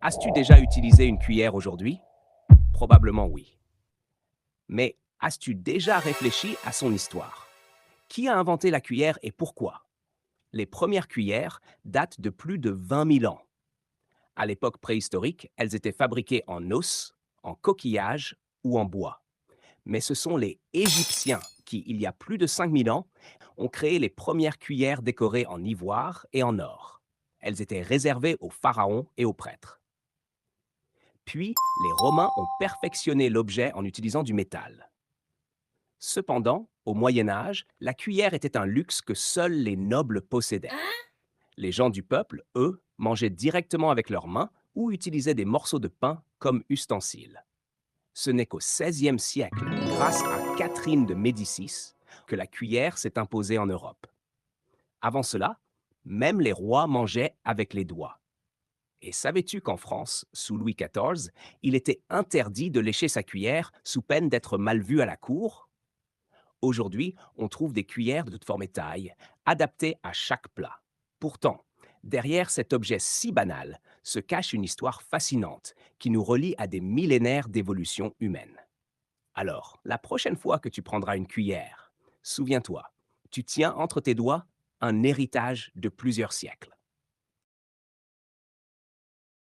As-tu déjà utilisé une cuillère aujourd'hui? Probablement oui. Mais as-tu déjà réfléchi à son histoire? Qui a inventé la cuillère et pourquoi? Les premières cuillères datent de plus de 20 000 ans. À l'époque préhistorique, elles étaient fabriquées en os, en coquillage ou en bois. Mais ce sont les Égyptiens qui, il y a plus de 5 000 ans, ont créé les premières cuillères décorées en ivoire et en or. Elles étaient réservées aux pharaons et aux prêtres. Puis, les Romains ont perfectionné l'objet en utilisant du métal. Cependant, au Moyen Âge, la cuillère était un luxe que seuls les nobles possédaient. Les gens du peuple, eux, mangeaient directement avec leurs mains ou utilisaient des morceaux de pain comme ustensiles. Ce n'est qu'au XVIe siècle, grâce à Catherine de Médicis, que la cuillère s'est imposée en Europe. Avant cela, même les rois mangeaient avec les doigts. Et savais-tu qu'en France, sous Louis XIV, il était interdit de lécher sa cuillère sous peine d'être mal vu à la cour? Aujourd'hui, on trouve des cuillères de toute forme et taille, adaptées à chaque plat. Pourtant, derrière cet objet si banal se cache une histoire fascinante qui nous relie à des millénaires d'évolution humaine. Alors, la prochaine fois que tu prendras une cuillère, souviens-toi, tu tiens entre tes doigts un héritage de plusieurs siècles.